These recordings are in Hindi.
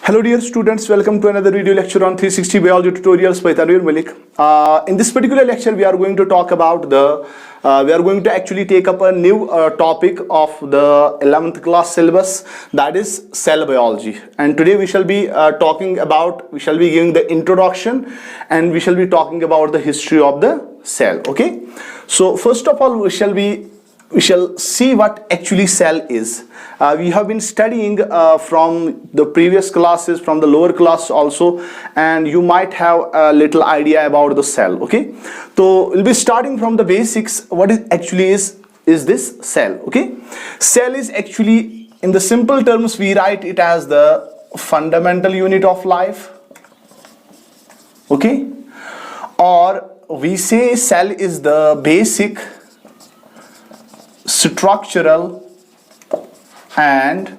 Hello dear students, welcome to another video lecture on 360 Biology Tutorials by Tanvir Malik. In this particular lecture we are going to talk about we are going to actually take up a new topic of the 11th class syllabus, that is cell biology. And today we shall be giving the introduction and we shall be talking about the history of the cell. Okay, so first of all we shall see what actually cell is. We have been studying from the previous classes, from the lower class also, and you might have a little idea about the cell. Okay, so we'll be starting from the basics. What is actually is this cell? Okay, cell is actually, in the simple terms, we write it as the fundamental unit of life. Okay, or we say cell is the basic structural and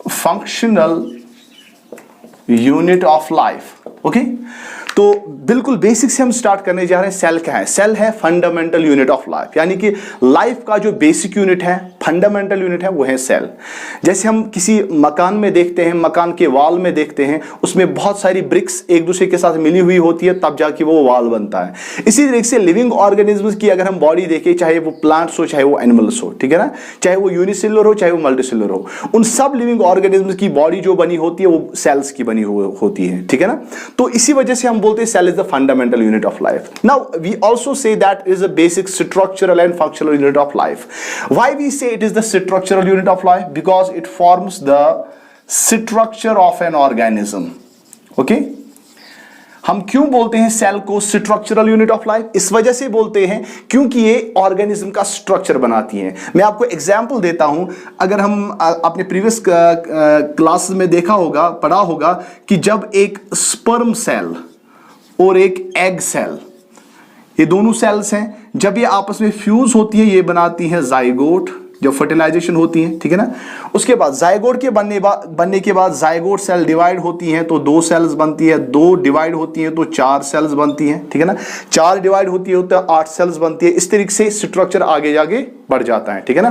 functional unit of life. Okay, तो बिल्कुल बेसिक से हम स्टार्ट करने जा रहे हैं. सेल क्या है? सेल है फंडामेंटल यूनिट ऑफ लाइफ, यानी कि लाइफ का जो बेसिक यूनिट है, फंडामेंटल यूनिट है, वो है सेल. जैसे हम किसी मकान में देखते हैं, मकान के वॉल में देखते हैं, उसमें बहुत सारी ब्रिक्स एक दूसरे के साथ मिली हुई होती है, तब जाके वो वॉल बनता है. इसी तरीके से लिविंग ऑर्गेनिज्म्स की अगर हम बॉडी देखें, चाहे वो प्लांट्स हो चाहे वो एनिमल्स हो, ठीक है ना, चाहे वो यूनिसेलुलर हो चाहे वो मल्टीसेलुलर हो, उन सब लिविंग ऑर्गेनिज्म्स की बॉडी जो बनी होती है वो सेल्स की बनी होती है, ठीक है ना. तो इसी वजह से हम बोलते हैं cell is the fundamental unit of life. Now we also say that is a basic structural and functional unit of life. Why we say it is the structural unit of life? Because it forms the structure of an organism. Okay, हम क्यों बोलते हैं सेल को स्ट्रक्चरल यूनिट ऑफ लाइफ? इस वजह से बोलते हैं क्योंकि ये ऑर्गेनिज्म का स्ट्रक्चर बनाती हैं. मैं आपको एग्जांपल देता हूं. अगर हम अपने प्रीवियस क्लास में देखा होगा, पढ़ा होगा कि जब एक स्पर्म सेल और एक एग सेल, ये दोनों सेल्स हैं, जब ये आपस में फ्यूज होती है, ये बनाती हैं जाइगोट, जब फर्टिलाइजेशन होती है, ठीक है ना. उसके बाद जाइगोट के बनने के बाद जाइगोट सेल डिवाइड होती हैं तो 2 सेल्स बनती है, 2 डिवाइड होती हैं तो 4 सेल्स बनती हैं, ठीक है ना. 4 डिवाइड होती है तो 8 सेल्स बनती है. इस तरीके से स्ट्रक्चर आगे जाके बढ़ जाता है, ठीक है ना.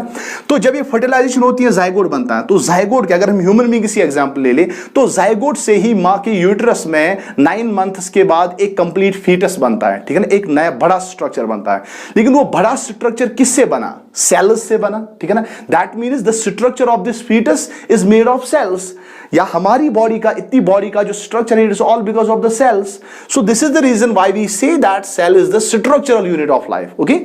तो जब ये फर्टिलाइजेशन होती है, जाइगोट बनता है, तो जाइगोट के, अगर हम ह्यूमन बीइंग किसी एग्जांपल ले ले, तो जाइगोट से ही मां के यूट्रस में 9 मंथ्स के बाद एक कंप्लीट फीटस बनता है, ठीक है ना, एक नया बड़ा स्ट्रक्चर बनता है. लेकिन वो बड़ा स्ट्रक्चर किससे बना? सेल्स से बना, ठीक है ना. That means the structure of this foetus is made of cells. या हमारी बॉडी का, इतनी बॉडी का जो स्ट्रक्चर है, it is all because of the cells. So this is the reason why we say that cell is the structural unit of life. Okay,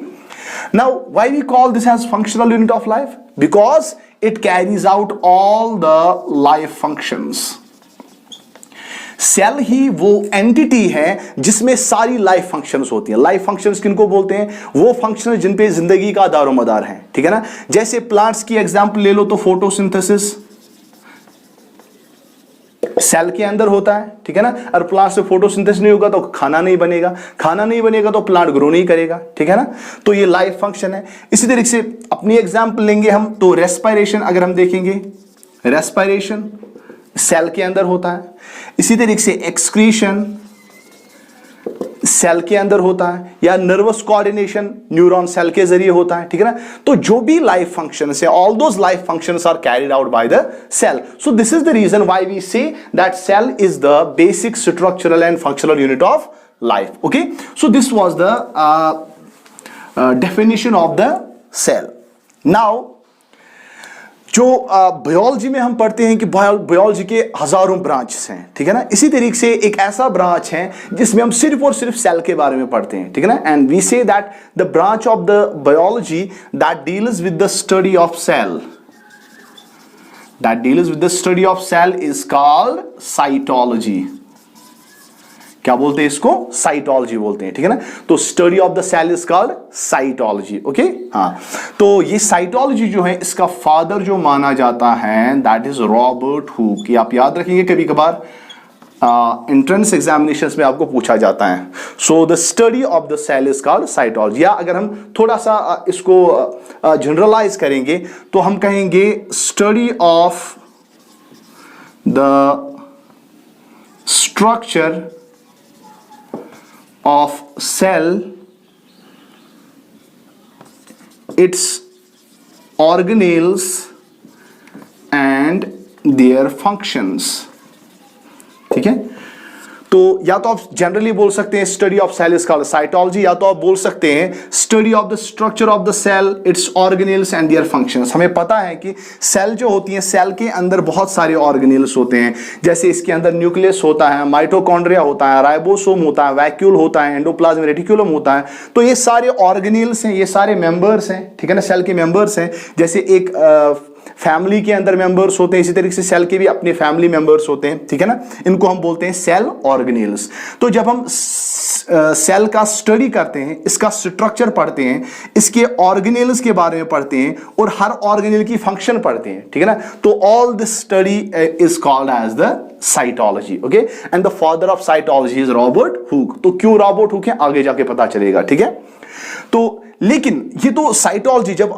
now why we call this as functional unit of life? Because it carries out all the life functions. Cell ही वो एंटिटी है जिसमें सारी लाइफ फंक्शंस होती हैं. लाइफ फंक्शंस किनको बोलते हैं? वो फंक्शन जिन पे जिंदगी का दारोमदार है, ठीक है ना. जैसे प्लांट्स की एग्जांपल ले लो तो फोटोसिंथेसिस सेल के अंदर होता है, ठीक है ना. और प्लांट से फोटोसिंथेसिस नहीं होगा तो खाना नहीं बनेगा, खाना नहीं बनेगा तो प्लांट ग्रो नहीं करेगा, ठीक है ना. तो ये लाइफ फंक्शन है. इसी तरीके से अपनी एग्जांपल लेंगे हम तो रेस्पिरेशन, अगर हम देखेंगे, रेस्पिरेशन सेल के अंदर होता है. इसी तरीके से एक्सक्रीशन सेल के अंदर होता है, या नर्वस कोऑर्डिनेशन न्यूरॉन सेल के जरिए होता है, ठीक है ना. तो जो भी लाइफ फंक्शंस है, all those life functions are carried out by the cell. So this is the reason why we say that cell is the basic structural and functional unit of life. Okay, so this was the definition of the cell. Now जो बायोलॉजी में हम पढ़ते हैं कि बायोलॉजी के हजारों ब्रांचेस हैं, ठीक है ना. इसी तरीके से एक ऐसा ब्रांच है जिसमें हम सिर्फ और सिर्फ सेल के बारे में पढ़ते हैं, ठीक है ना. And we say that the branch of the biology that deals with the study of cell, is called cytology. क्या बोलते हैं इसको? साइटोलॉजी बोलते हैं, ठीक है ना. तो study of the cell is called cytology. Okay, हाँ. तो ये साइटोलॉजी जो है, इसका फादर जो माना जाता है दैट इज रॉबर्ट हुक. ये आप याद रखेंगे, कभी कभार एंट्रेंस एग्जामिनेशंस में आपको पूछा जाता है. So the study of the cell is called cytology. या अगर हम थोड़ा सा इसको जनरलाइज करेंगे तो हम कहेंगे study of the structure of cell, its organelles and their functions. ठीक है, तो या तो आप जनरली बोल सकते हैं study of cell is called cytology, या तो आप बोल सकते हैं study of the structure of the cell, its organelles and their functions. हमें पता है कि सेल जो होती है, सेल के अंदर बहुत सारे ऑर्गेनेल्स होते हैं, जैसे इसके अंदर न्यूक्लियस होता है, माइटोकॉन्ड्रिया होता है, राइबोसोम होता है, वैक्यूल होता है, एंडोप्लाज्म रेटिकुलम होता है। तो ये सारे ऑर्गेनेल्स हैं, ये सारे मेंबर्स हैं, ठीक है ना, सेल के मेंबर्स हैं। जैसे एक फैमिली के अंदर मेंबर्स होते हैं, इसी तरीके से सेल के भी अपने फैमिली मेंबर्स होते हैं, ठीक है ना, इनको हम बोलते हैं सेल ऑर्गेनेल्स। तो जब हम सेल का स्टडी करते हैं, इसका स्ट्रक्चर पढ़ते हैं, इसके ऑर्गेनेल्स के बारे में पढ़ते हैं और हर ऑर्गेनेल की फंक्शन पढ़ते हैं, ठीक है ना, तो all this study is called as the cytology. Okay, and the father of cytology is Robert Hooke. तो क्यों रॉबर्ट हुक है, आगे जाके पता चलेगा, ठीक है। तो लेकिन ये तो साइटोलॉजी, जब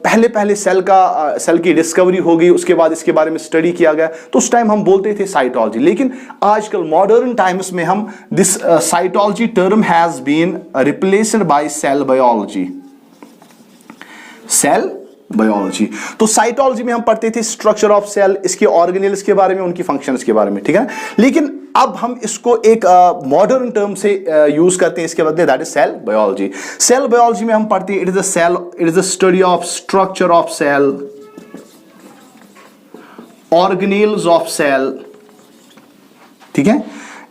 पहले सेल की डिस्कवरी हो गई, उसके बाद इसके बारे में स्टडी किया गया, तो उस टाइम हम बोलते थे साइटोलॉजी। लेकिन आजकल मॉडर्न टाइम्स में हम this cytology term has been replaced by cell biology. Cell biology, तो साइटोलॉजी में हम पढ़ते थे स्ट्रक्चर ऑफ सेल, इसके ऑर्गेनेल्स के बारे में, उनकी फंक्शंस के बारे में, ठीक है। लेकिन अब हम इसको एक मॉडर्न टर्म से यूज करते हैं इसके बदले, that is cell biology. Cell biology में हम पढ़ते हैं it is the study of structure of cell, organelles of cell, ठीक है।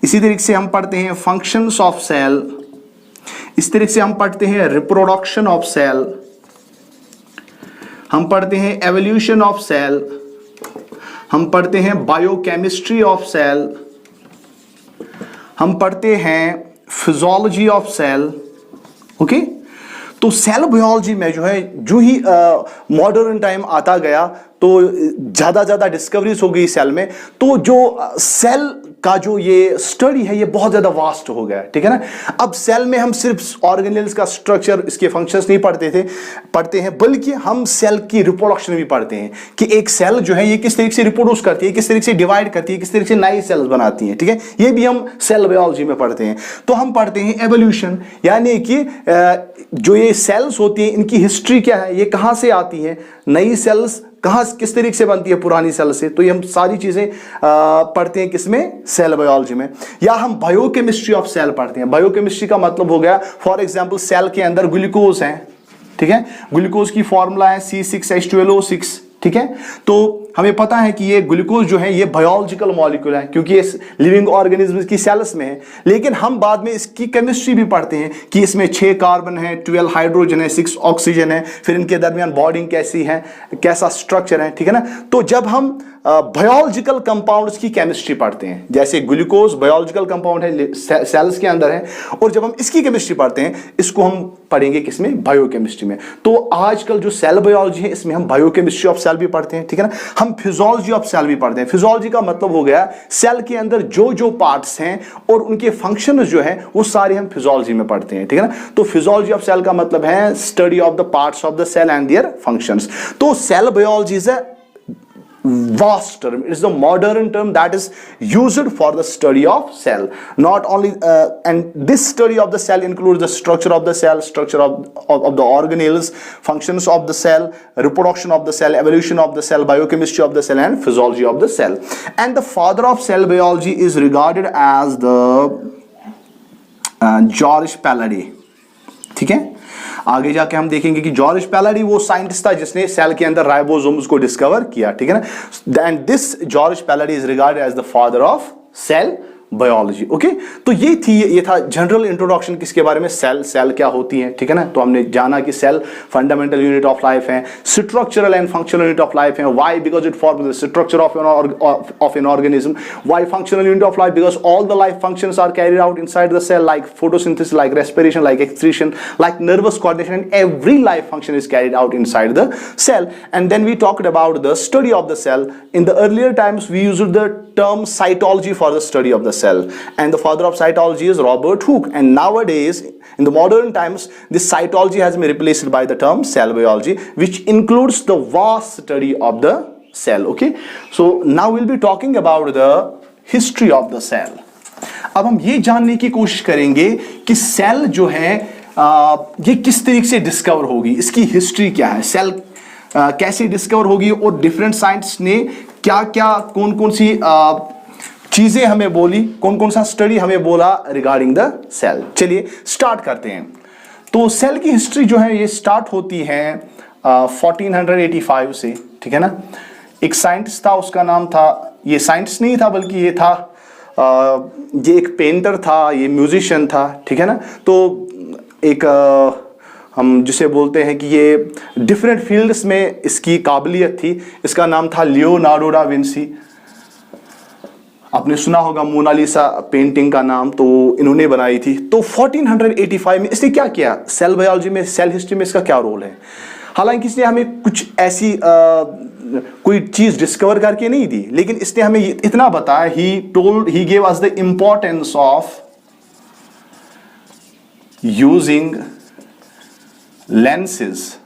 इसी तरीके से हम पढ़ते हैं फंक्शंस ऑफ सेल, इस तरीके से हम पढ़ते हैं रिप्रोडक्शन ऑफ सेल, हम पढ़ते हैं एवोल्यूशन ऑफ सेल, हम पढ़ते हैं बायोकेमिस्ट्री ऑफ सेल, हम पढ़ते हैं फिजियोलॉजी ऑफ सेल। ओके, तो सेल बायोलॉजी में जो है, जो ही मॉडर्न टाइम आता गया तो ज्यादा डिस्कवरीज हो गई सेल में, तो जो सेल का जो ये स्टडी है ये बहुत ज्यादा वास्ट हो गया, ठीक है ना। अब सेल में हम सिर्फ ऑर्गेनेल्स का स्ट्रक्चर, इसके फंक्शंस नहीं पढ़ते हैं, बल्कि हम सेल की रिप्रोडक्शन भी पढ़ते हैं कि एक सेल जो है ये किस तरीके से रिप्रोड्यूस करती है, किस तरीके से डिवाइड करती है, किस तरीके से नई सेल्स बनाती है, ठीक है। ये भी हम सेल बायोलॉजी में पढ़ते हैं। तो हम पढ़ते हैं एवोल्यूशन, यानी कि जो ये सेल्स होती हैं इनकी हिस्ट्री क्या है, ये कहां से आती है, नई सेल्स कहां किस तरीके से बनती है पुरानी सेल से, तो ये हम सारी चीजें पढ़ते हैं किसमें, सेल बायोलॉजी में। या हम बायोकेमिस्ट्री ऑफ सेल पढ़ते हैं। बायोकेमिस्ट्री का मतलब हो गया, फॉर एग्जांपल सेल के अंदर ग्लूकोज है, ठीक है, ग्लूकोज की फॉर्मूला है C6H12O6, ठीक है। तो हमें पता है कि ये ग्लूकोज जो है ये बायोलॉजिकल मॉलिक्यूल है, क्योंकि ये लिविंग ऑर्गेनिज्म की सेल्स में है। लेकिन हम बाद में इसकी केमिस्ट्री भी पढ़ते हैं कि इसमें 6 कार्बन है, 12 हाइड्रोजन है, 6 ऑक्सीजन है, फिर इनके दरमियान बॉन्डिंग कैसी है, कैसा स्ट्रक्चर है, ठीक है ना। तो जब हम बायोलॉजिकल कंपाउंड्स की केमिस्ट्री पढ़ते हैं, जैसे ग्लूकोज बायोलॉजिकल कंपाउंड है, सेल्स के अंदर है, और जब हम इसकी केमिस्ट्री पढ़ते हैं, इसको हम पढ़ेंगे किसमें, बायोकेमिस्ट्री में। तो आजकल जो सेल बायोलॉजी है इसमें हम बायोकेमिस्ट्री ऑफ सेल भी पढ़ते हैं, ठीक है ना। हम फिजियोलॉजी ऑफ सेल भी पढ़ते हैं। फिजियोलॉजी का मतलब हो गया सेल के अंदर जो पार्ट्स हैं और उनके फंक्शन जो है वो सारे हम फिजियोलॉजी में पढ़ते हैं, ठीक है ना। तो फिजियोलॉजी ऑफ सेल का मतलब है study of the parts of the cell and their functions. तो cell biology is a vast term. It is the modern term that is used for the study of cell. Not only and this study of the cell includes the structure of the cell, structure of the organelles, functions of the cell, reproduction of the cell, evolution of the cell, biochemistry of the cell, and physiology of the cell. And the father of cell biology is regarded as the George Palade. ठीक है, आगे जाके हम देखेंगे कि जॉर्ज पैलाडी वो साइंटिस्ट था जिसने सेल के अंदर राइबोसोम्स को डिस्कवर किया, ठीक है ना। And this George Palade is regarded as the father of cell biology. Okay, तो ये था जनरल इंट्रोडक्शन किसके बारे में, सेल क्या होती है, ठीक है ना। तो हमने जाना कि cell fundamental unit of life है, structural and functional unit of life है। Why? Because it forms the structure of an organism. Why functional unit of life? Because all the life functions are carried out inside the cell, like photosynthesis, like respiration, like excretion, like nervous coordination, and every life function is carried out inside the cell. And then we talked about the study of the cell. In the earlier times we used the term cytology for the study of the cell, and the father of cytology is Robert Hooke. And nowadays in the modern times this cytology has been replaced by the term cell biology, which includes the vast study of the cell. Okay, so now we'll be talking about the history of the cell. अब हम ये जानने की कोशिश करेंगे कि सेल जो है ये किस तरीके से डिस्कवर होगी, इसकी हिस्ट्री क्या है, सेल कैसे डिस्कवर होगी, और डिफरेंट साइंटिस्ट ने क्या क्या कौन कौन सी चीजें हमें बोली, कौन कौन सा स्टडी हमें बोला रिगार्डिंग द सेल। चलिए स्टार्ट करते हैं। तो सेल की हिस्ट्री जो है ये स्टार्ट होती है 1485 से, ठीक है ना। एक साइंटिस्ट था, उसका नाम था, ये साइंटिस्ट नहीं था बल्कि ये था ये एक पेंटर था, ये म्यूजिशियन था, ठीक है ना। तो एक हम जिसे बोलते हैं कि ये डिफरेंट फील्ड्स में इसकी काबिलियत थी। इसका नाम था लियोनार्डो डा विंसी। आपने सुना होगा मोनालिसा पेंटिंग का नाम, तो इन्होंने बनाई थी। तो 1485 में इसने क्या किया, सेल बायोलॉजी में, सेल हिस्ट्री में इसका क्या रोल है। हालांकि इसने हमें कुछ ऐसी कोई चीज डिस्कवर करके नहीं दी, लेकिन इसने हमें इतना बताया, he gave us the importance of using lenses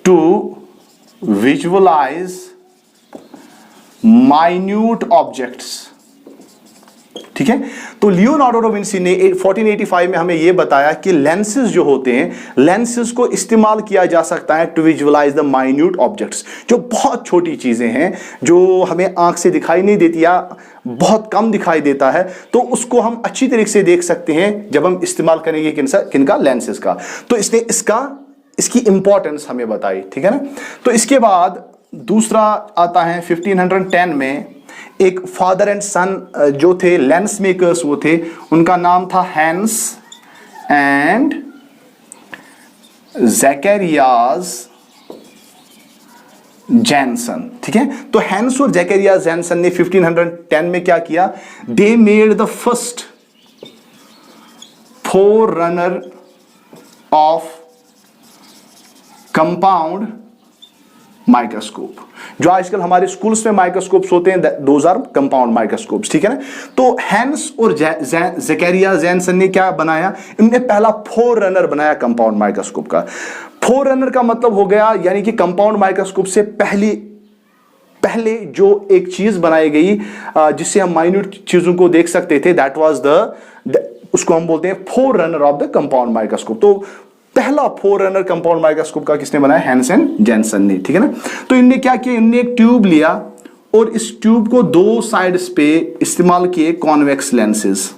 to visualize minute objects, ठीक है। तो लियोनार्डो डा विंसी ने 1485 में हमें यह बताया कि लेंसेज जो होते हैं, लेंसेज को इस्तेमाल किया जा सकता है to visualise the minute objects, जो बहुत छोटी चीजें हैं, जो हमें आंख से दिखाई नहीं देती या बहुत कम दिखाई देता है, तो उसको हम अच्छी तरीके से देख सकते हैं जब हम इस्तेमाल करेंगे किनका, लेंसेज का। तो इसने इसकी इंपॉर्टेंस हमें बताई, ठीक है ना। तो इसके बाद दूसरा आता है 1510 में, एक फादर एंड सन जो थे लेंस मेकर्स वो थे, उनका नाम था हैंस एंड ज़ैकरियास जैनसन, ठीक है। तो हैंस और ज़ैकरियास जैनसन ने 1510 में क्या किया, they made the first four runner of compound microscope. जो आजकल हमारे स्कूल्स में माइक्रोस्कोप्स होते हैं, दोज आर कंपाउंड माइक्रोस्कोप्स, ठीक है ना। तो हैंस और ज़ैकरिया जैनसन ने क्या बनाया, इन्होंने पहला फोर रनर बनाया कंपाउंड माइक्रोस्कोप का। फोर रनर का मतलब हो गया, यानी कि कंपाउंड माइक्रोस्कोप से पहले जो एक चीज बनाई गई जिससे हम माइन्यूट चीजों को देख सकते थे, दैट वाज उसको हम बोलते हैं four runner of the compound microscope. तो पहला फोर रनर कंपाउंड माइक्रोस्कोप का किसने बनाया, हैंस एंड जैनसन ने, ठीक है ना। तो इनने क्या किया, इनने एक ट्यूब लिया और इस ट्यूब को दो साइड्स पे इस्तेमाल किए कॉन्वेक्स लेंसेज,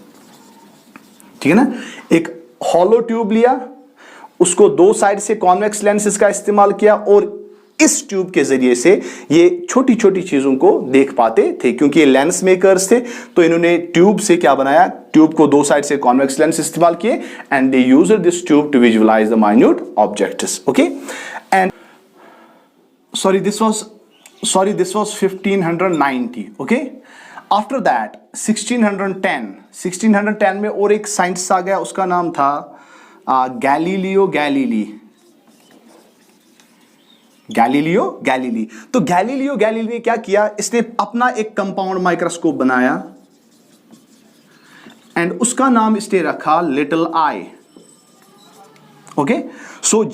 ठीक है ना। एक हॉलो ट्यूब लिया, उसको दो साइड से कॉन्वेक्स लेंसेज का इस्तेमाल किया और इस ट्यूब के जरिए से ये छोटी छोटी चीजों को देख पाते थे। क्योंकि ये लेंस मेकर्स थे, तो इन्होंने ट्यूब से क्या बनाया, ट्यूब को दो साइड से कॉन्वेक्स लेंस इस्तेमाल किए and they used this tube to visualise the minute objects, okay. And sorry this was 1590, okay। After that 1610 में और एक साइंटिस्ट आ गया, उसका नाम था गैलीलियो गैलीली। तो गैलीलियो गैलीली ने क्या किया, इसने अपना एक कंपाउंड माइक्रोस्कोप बनाया एंड उसका नाम इसने रखा little I, okay. So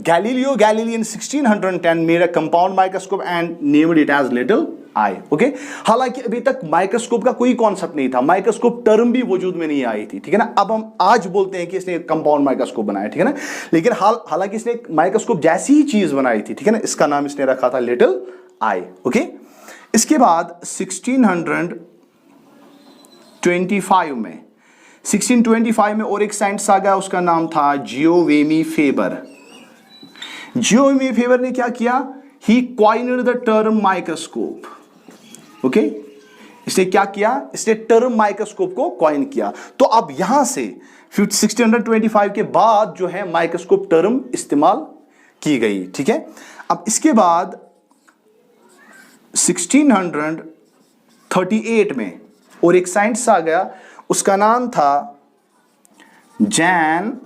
Galileo Galilei in 1610 made a compound microscope and named it as little I, okay. हालांकि अभी तक माइक्रोस्कोप का कोई कॉन्सेप्ट नहीं था, माइक्रोस्कोप टर्म भी वजूद में नहीं आई थी, ठीक है ना। अब हम आज बोलते हैं कि इसने कंपाउंड माइक्रोस्कोप बनाया, ठीक है ना। लेकिन हालांकि इसने माइक्रोस्कोप जैसी ही चीज बनाई थी, ठीक है ना। इसका नाम इसने रखा था लिटिल आई, ओके। इसके बाद 1625 में और एक साइंटिस्ट आ गया, उसका नाम था जियोवेमी फेबर। जियोवेमी फेबर ने क्या किया, he coined the term microscope, okay. इसने क्या किया, इसने टर्म माइक्रोस्कोप को कॉइन किया। तो अब यहां से 1625 के बाद जो है माइक्रोस्कोप टर्म इस्तेमाल की गई, ठीक है। अब इसके बाद 1638 में और एक साइंटिस्ट आ गया, उसका नाम था जैन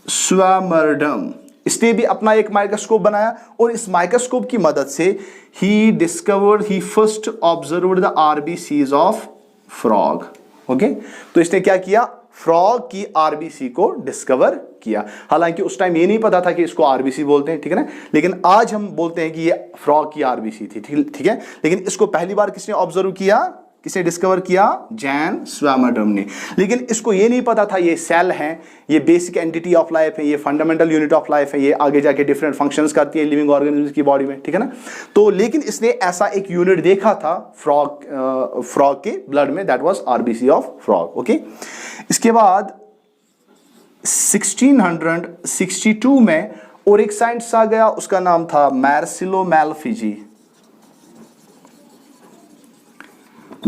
स्वामरडम। इसने भी अपना एक माइक्रोस्कोप बनाया और इस माइक्रोस्कोप की मदद से he first observed the RBCs of frog, okay. तो इसने क्या किया, फ्रॉग की आरबीसी को डिस्कवर किया। हालांकि उस टाइम ये नहीं पता था कि इसको आरबीसी बोलते हैं, ठीक है ना। लेकिन आज हम बोलते हैं कि ये फ्रॉग की आरबीसी थी, ठीक है। लेकिन इसको पहली बार किसने ऑब्जर्व किया, किसे डिस्कवर किया? जैन स्वामीनाथन ने। लेकिन इसको ये नहीं पता था ये सेल है, ये बेसिक एंटिटी ऑफ लाइफ है, ये फंडामेंटल यूनिट ऑफ लाइफ है, ये आगे जाके डिफरेंट फंक्शंस करती है लिविंग ऑर्गेनिज्म की बॉडी में, ठीक है ना। तो लेकिन इसने ऐसा एक यूनिट देखा था फ्रॉग के ब्लड में, that was RBC of frog. Okay, इसके बाद 1662 में और एक साइंटिस्ट आ गया, उसका नाम था मार्सिलो मैलफिजी।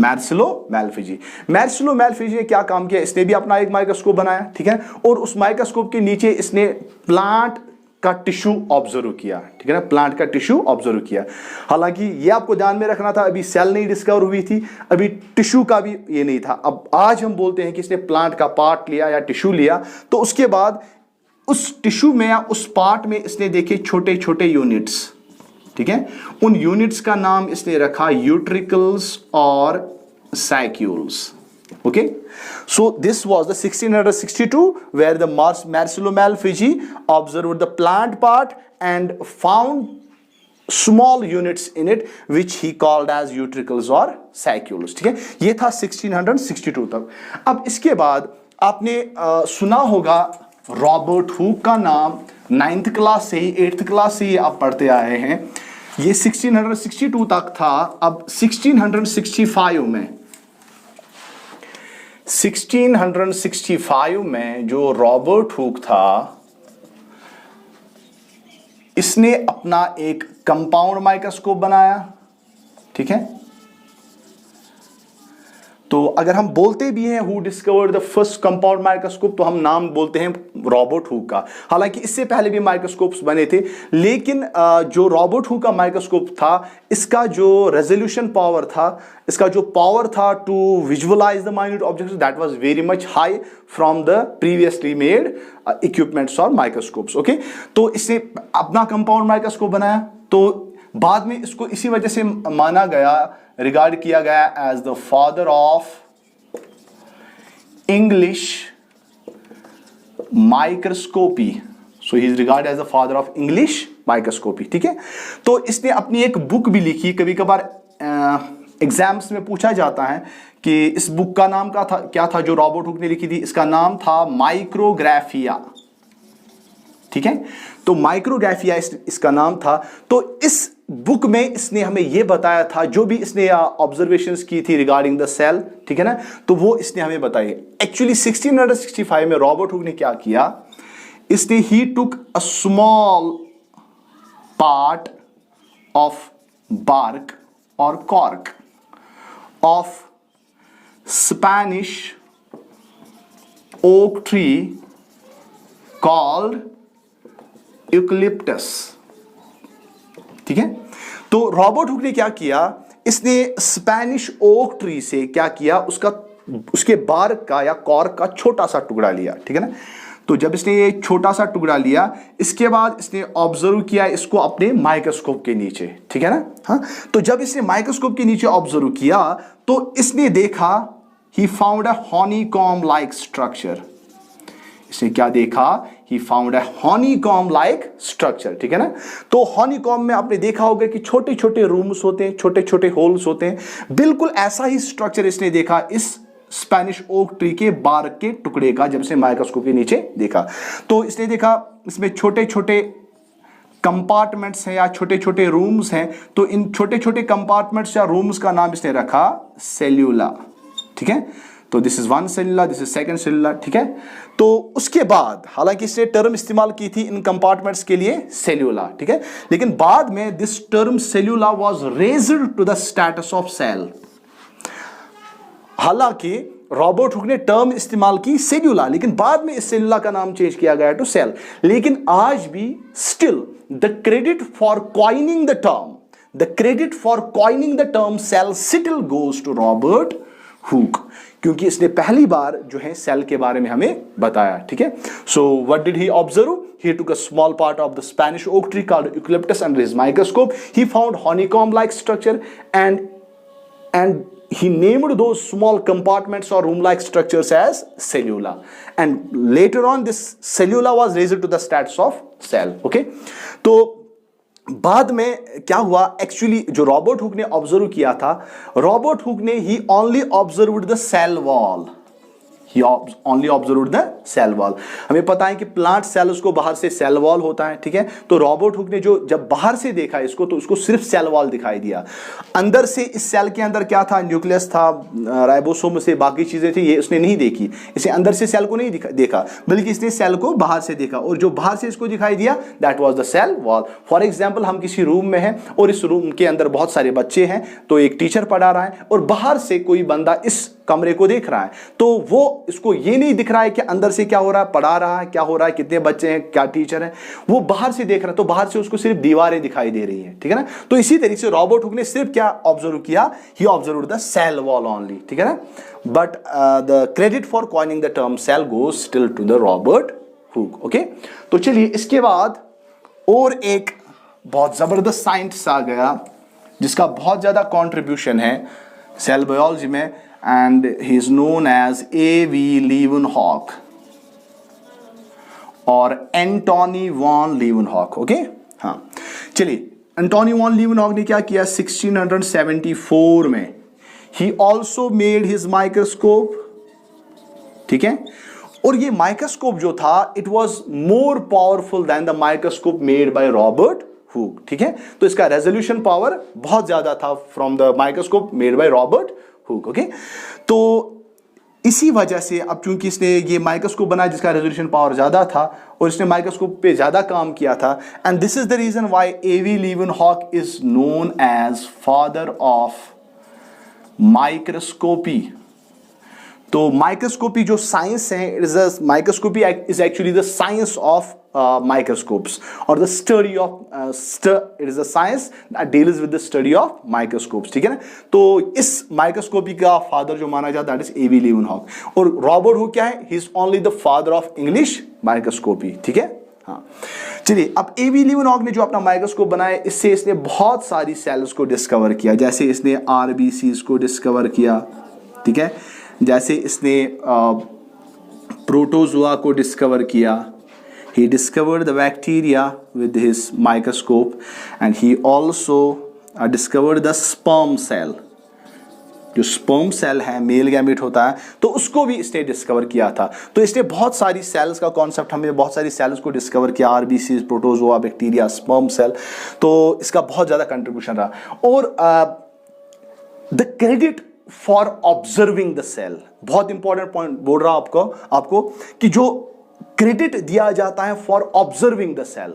मार्सिलो मैलफिजी ने क्या काम किया? इसने भी अपना एक माइक्रोस्कोप बनाया, ठीक है, और उस माइक्रोस्कोप के नीचे इसने प्लांट का टिश्यू ऑब्जर्व किया, ठीक है ना, प्लांट का टिश्यू ऑब्जर्व किया। हालांकि ये आपको ध्यान में रखना था, अभी सेल नहीं डिस्कवर हुई थी, अभी टिश्यू का भी ये नहीं था। अब आज हम बोलते हैं कि इसने प्लांट का पार्ट लिया या टिश्यू लिया, तो उसके बाद उस टिश्यू में या उस पार्ट में इसने देखे छोटे छोटे यूनिट्स, ठीक है, उन यूनिट्स का नाम इसने रखा यूट्रिकल्स और saccules. Okay, so this was the 1662 where the Marsilio Malfigi observed the plant part and found small units in it which he called as utricles or saccules, ठीक है, ये था 1662 तक। अब इसके बाद आपने सुना होगा रॉबर्ट हुक का नाम, 9th क्लास से ही 8th क्लास से ही आप पढ़ते आए हैं, ये 1662 तक था। अब 1665 में जो रॉबर्ट हुक था, इसने अपना एक कंपाउंड माइक्रोस्कोप बनाया, ठीक है। तो अगर हम बोलते भी हैं who discovered the first compound microscope, तो हम नाम बोलते हैं रॉबर्ट हुक का। हालांकि इससे पहले भी माइक्रोस्कोप्स बने थे, लेकिन जो रॉबर्ट हुक का माइक्रोस्कोप था, इसका जो रेजोल्यूशन पावर था, इसका जो पावर था to visualise the minute objects, that was very much high from the previously made equipments और माइक्रोस्कोप्स। ओके, तो इसने अपना कंपाउंड माइक्रोस्कोप बनाया, तो बाद में इसको इसी वजह से माना गया, रिगार्ड किया गया as the father of English microscopy. So he is regard as the father of English microscopy, ठीक है। तो इसने अपनी एक बुक भी लिखी, कभी कभार एग्जाम्स में पूछा जाता है कि इस बुक का नाम क्या था जो रॉबर्ट हुक ने लिखी थी। इसका नाम था माइक्रोग्राफिया, ठीक है। तो माइक्रोग्राफिया इसका नाम था। तो इस बुक में इसने हमें यह बताया था, जो भी इसने ऑब्जर्वेशंस की थी रिगार्डिंग द सेल, ठीक है ना, तो वो इसने हमें बताई। एक्चुअली 1665 में रॉबर्ट हुक ने क्या किया, इसने he took a small part of bark और cork of Spanish oak tree called eucalyptus, ठीक है। तो रॉबर्ट हुक ने क्या किया, इसने स्पेनिश ओक ट्री से क्या किया, उसके बार्क का या कॉर्क का छोटा सा टुकड़ा लिया, ठीक है ना। तो जब इसने ये छोटा सा टुकड़ा लिया, इसके बाद इसने ऑब्जर्व किया इसको अपने माइक्रोस्कोप के नीचे, ठीक है ना। हाँ, तो जब इसने माइक्रोस्कोप के नीचे ऑब्जर्व किया, तो इसने देखा, he found a honeycomb like structure. इसने क्या देखा, he found a honeycomb like structure, ठीक है ना। तो हनीकॉम्ब में आपने देखा होगा कि छोटे छोटे रूम्स होते हैं, छोटे छोटे होल्स होते हैं, बिल्कुल ऐसा ही स्ट्रक्चर इसने देखा इस स्पेनिश ओक ट्री के बार्क के टुकड़े का, जब इसने माइक्रोस्कोप के नीचे देखा। तो इसने देखा इसमें छोटे छोटे कंपार्टमेंट्स हैं या छोटे छोटे रूम्स हैं। तो इन छोटे छोटे कंपार्टमेंट्स या रूम्स का नाम इसने रखा सेल्यूला, ठीक है। तो this is one cellula, this is second cellula, ठीक है। तो उसके बाद हालांकि इसने टर्म इस्तेमाल की थी इन कंपार्टमेंट्स के लिए सेल्यूला, ठीक है, लेकिन बाद में this term cellula was raised to the status of cell. हालांकि रॉबर्ट हुक ने टर्म इस्तेमाल की सेल्यूला, लेकिन बाद में इस सेल्यूला का नाम चेंज किया गया टू सेल। लेकिन आज भी still the credit for coining the term cell still goes to Robert Hooke, क्योंकि इसने पहली बार जो है सेल के बारे में हमें बताया, ठीक है। So what did he observe, he took a small part of the Spanish oak tree called eucalyptus under his microscope, he found honeycomb like structure and he named those small compartments or room like structures as cellula, and later on this cellula was raised to the status of cell, okay। तो बाद में क्या हुआ, एक्चुअली जो रॉबर्ट हुक ने ऑब्जर्व किया था, रॉबर्ट हुक ने he only observed the cell wall, he only observed the cell wall। हमें पता है कि प्लांट सेल उसको बाहर से सेल वॉल होता है, ठीक है। तो रॉबर्ट हुक ने जो जब बाहर से देखा इसको तो उसको सिर्फ सेल वॉल दिखाई दिया। अंदर से इस सेल के अंदर क्या था, न्यूक्लियस था, राइबोसोम से बाकी चीजें थी, ये उसने नहीं देखी। इसे अंदर से सेल को नहीं देखा, बल्कि इसने सेल को बाहर से देखा, और जो बाहर से इसको दिखाई दिया that was the cell wall. For example, हम किसी रूम में हैं और इस रूम के अंदर बहुत सारे बच्चे हैं, तो एक टीचर पढ़ा रहा है और बाहर से कोई बंदा इस कमरे को देख रहा है, तो वो इसको ये नहीं दिख रहा है कि अंदर से क्या हो रहा है, पढ़ा रहा है, क्या हो रहा है, कितने बच्चे हैं, क्या टीचर है, वो बाहर से देख रहा है, तो बाहर से उसको सिर्फ दीवारें दिखाई दे रही हैं, ठीक है ना। तो इसी तरीके से रॉबर्ट हुक ने सिर्फ क्या ऑब्जर्व किया, he observed the cell wall only, ठीक है ना। But the credit for coining the term cell goes still to the Robert Hooke. Okay, तो चलिए इसके बाद और एक बहुत जबरदस्त साइंटिस्ट आ गया जिसका बहुत ज्यादा कॉन्ट्रीब्यूशन है सेल बायोलॉजी में, and he is known as A.V. Leeuwenhoek और एंटोनी वॉन लीवनहॉक। ओके, हाँ चलिए, एंटोनी वॉन लीवनहॉक ने क्या किया 1674 में, he also made his microscope, ठीक है। और ये माइक्रोस्कोप जो था it was more powerful than the microscope made by Robert Hooke, ठीक है। तो इसका रेजोल्यूशन पावर बहुत ज्यादा था from the microscope made by Robert Hooke. Okay, तो इसी वजह से अब चूंकि इसने ये माइक्रोस्कोप बनाया जिसका रेजोल्यूशन पावर ज्यादा था और इसने माइक्रोस्कोप पे ज्यादा काम किया था, and this is the reason why A.V. Leeuwenhoek is known as father of microscopy. तो माइक्रोस्कोपी जो साइंस है, it is a microscopy is actually the science of microscopes और the study of it is a science that deals with the study of microscopes, ठीक है ना। तो इस माइक्रोस्कोपी का फादर जो माना जाता है दैट इज A.V. लीवनहॉक, और रॉबर्ट हुक क्या है, he is only the father of English microscopy, ठीक है। हाँ चलिए, अब A.V. लीवनहॉक ने जो अपना माइक्रोस्कोप बनाया इससे इसने बहुत सारी सेल्स को डिस्कवर किया, जैसे इसने RBCs को डिस्कवर किया, ठीक है, जैसे इसने प्रोटोजोआ को डिस्कवर किया, he discovered the bacteria with his microscope and he also discovered the sperm cell। जो स्पर्म सेल है, मेल गैमेट होता है, तो उसको भी इसने डिस्कवर किया था। तो इसने बहुत सारी सेल्स का कॉन्सेप्ट, हमें बहुत सारी सेल्स को डिस्कवर किया, RBC, protozoa, bacteria, sperm cell, तो इसका बहुत ज़्यादा कंट्रीब्यूशन रहा। और the credit for observing the cell, बहुत इंपॉर्टेंट पॉइंट बोल रहा हूं आपको कि जो क्रेडिट दिया जाता है for observing the cell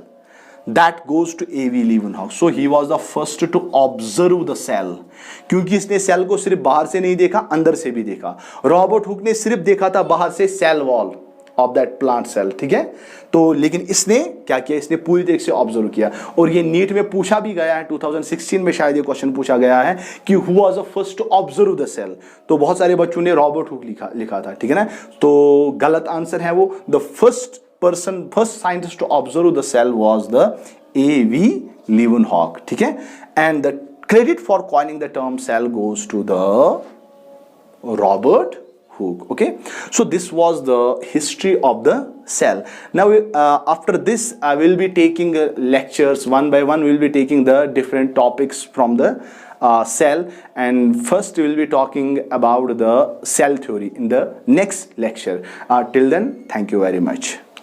that goes to A.V. Leeuwenhoek. So he was the first to observe the cell, क्योंकि इसने सेल को सिर्फ बाहर से नहीं देखा, अंदर से भी देखा। रॉबर्ट हुक ने सिर्फ देखा था बाहर से cell wall of that plant cell, ठीक है। तो लेकिन इसने क्या किया, इसने पूरी तरीके से ऑब्जर्व किया, और ये नीट में पूछा भी गया है, 2016 में शायद ये क्वेश्चन पूछा गया है कि who was the first to observe the cell. तो बहुत सारे बच्चों ने रॉबर्ट हुक लिखा था, ठीक है ना। तो गलत आंसर है वो, the first scientist to observe the cell was the A.V. Leeuwenhoek, ठीक है। And the credit for coining the term cell goes to the Robert Hooke. Okay, so this was the history of the cell. Now after this I will be taking lectures one by one. We will be taking the different topics from the cell, and first we will be talking about the cell theory in the next lecture. Till then, thank you very much.